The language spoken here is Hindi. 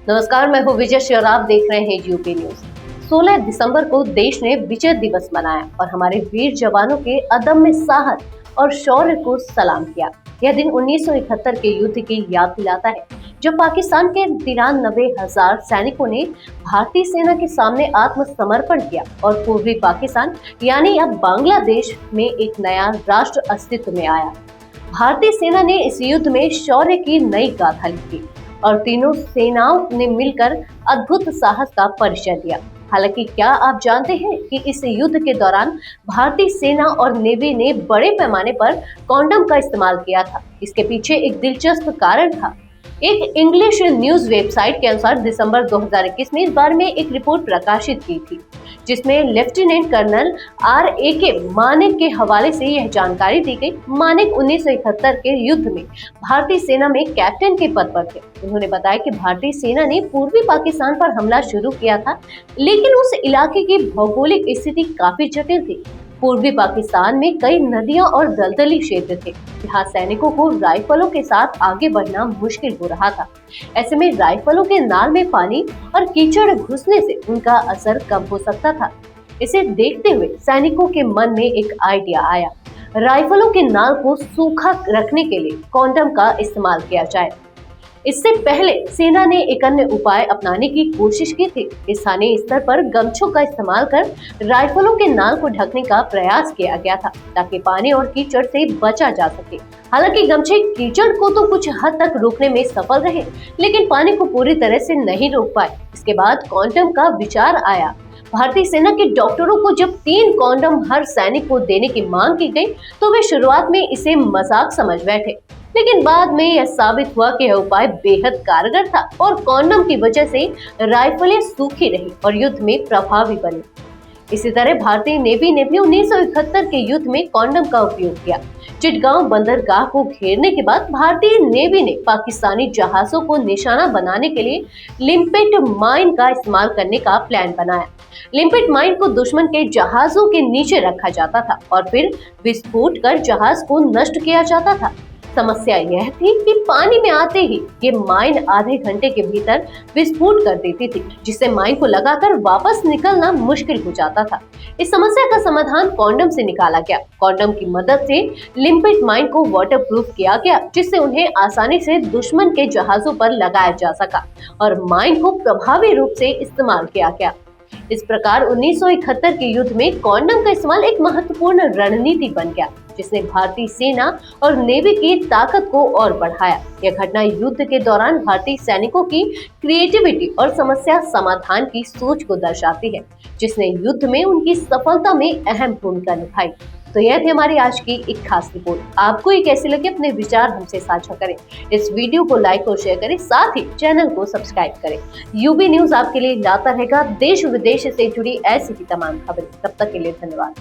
नमस्कार, मैं हूँ विजय श्री और आप देख रहे हैं यूपी न्यूज। 16 दिसंबर को देश ने विजय दिवस मनाया और हमारे वीर जवानों के अदम्य साहस और शौर्य को सलाम किया। यह दिन 1971 के युद्ध की याद दिलाता है, जब पाकिस्तान के 93,000 सैनिकों ने भारतीय सेना के सामने आत्मसमर्पण किया और पूर्वी पाकिस्तान यानी अब बांग्लादेश में एक नया राष्ट्र अस्तित्व में आया। भारतीय सेना ने इस युद्ध में शौर्य की नई गाथा लिखी और तीनों सेनाओं ने मिलकर अद्भुत साहस का परिचय दिया। हालांकि क्या आप जानते हैं कि इस युद्ध के दौरान भारतीय सेना और नेवी ने बड़े पैमाने पर कॉन्डम का इस्तेमाल किया था? इसके पीछे एक दिलचस्प कारण था। एक इंग्लिश न्यूज वेबसाइट के अनुसार दिसंबर 2021 में इस बारे में एक रिपोर्ट प्रकाशित की थी, जिसमें लेफ्टिनेंट कर्नल R.A.K. मानेक के हवाले से यह जानकारी दी गई। मानेक 1971 के युद्ध में भारतीय सेना में कैप्टन के पद पर थे। उन्होंने बताया कि भारतीय सेना ने पूर्वी पाकिस्तान पर हमला शुरू किया था, लेकिन उस इलाके की भौगोलिक स्थिति काफी जटिल थी। पूर्वी पाकिस्तान में कई नदियां और दलदली क्षेत्र थे, जहां सैनिकों को राइफलों के साथ आगे बढ़ना मुश्किल हो रहा था। ऐसे में राइफलों के नाल में पानी और कीचड़ घुसने से उनका असर कम हो सकता था। इसे देखते हुए सैनिकों के मन में एक आइडिया आया, राइफलों के नाल को सूखा रखने के लिए कॉन्डम का इस्तेमाल किया जाए। इससे पहले सेना ने एक अन्य उपाय अपनाने की कोशिश की थी। स्थानीय स्तर पर गमछों का इस्तेमाल कर राइफलों के नाल को ढकने का प्रयास किया गया था, ताकि पानी और कीचड़ से बचा जा सके। हालांकि गमछे कीचड़ को तो कुछ हद तक रोकने में सफल रहे, लेकिन पानी को पूरी तरह से नहीं रोक पाए। इसके बाद कॉन्डम का विचार आया। भारतीय सेना के डॉक्टरों को जब 3 कॉन्डम हर सैनिक को देने की मांग की गई, तो वे शुरुआत में इसे मजाक समझ बैठे, लेकिन बाद में यह साबित हुआ कि यह उपाय बेहद कारगर था और कॉन्डम की वजह से राइफलें सूखी रही और युद्ध में प्रभावी बनी। इसी तरह भारतीय नेवी ने भी 1971 के युद्ध में कॉन्डम का उपयोग किया। चिटगांव बंदरगाह को घेरने के बाद भारतीय नेवी ने पाकिस्तानी जहाजों को निशाना बनाने के लिए लिम्पेट माइन का इस्तेमाल करने का प्लान बनाया। लिम्पेट माइन को दुश्मन के जहाजों के नीचे रखा जाता था और फिर विस्फोट कर जहाज को नष्ट किया जाता था। समस्या यह थी कि पानी में आते ही ये माइन आधे घंटे के भीतर विस्फोट कर देती थी, जिससे माइन को लगाकर वापस निकलना मुश्किल हो जाता था। इस समस्या का समाधान कॉन्डम से निकाला गया। कॉन्डम की मदद से लिम्पेट माइन को वाटरप्रूफ किया गया, जिससे उन्हें आसानी से दुश्मन के जहाजों पर लगाया जा सका और माइन को प्रभावी रूप से इस्तेमाल किया गया। इस प्रकार 1971 के युद्ध में कॉन्डम का इस्तेमाल एक महत्वपूर्ण रणनीति बन गया, जिसने भारतीय सेना और नेवी की ताकत को और बढ़ाया। यह घटना युद्ध के दौरान भारतीय सैनिकों की क्रिएटिविटी और समस्या समाधान की सोच को दर्शाती है, जिसने युद्ध में उनकी सफलता में अहम भूमिका निभाई। तो यह थी हमारी आज की एक खास रिपोर्ट। आपको ये कैसी लगी, अपने विचार हमसे साझा करें। इस वीडियो को लाइक और शेयर करें, साथ ही चैनल को सब्सक्राइब करें। यूबी न्यूज आपके लिए लाता रहेगा देश विदेश से जुड़ी ऐसी ही तमाम खबरें। तब तक के लिए धन्यवाद।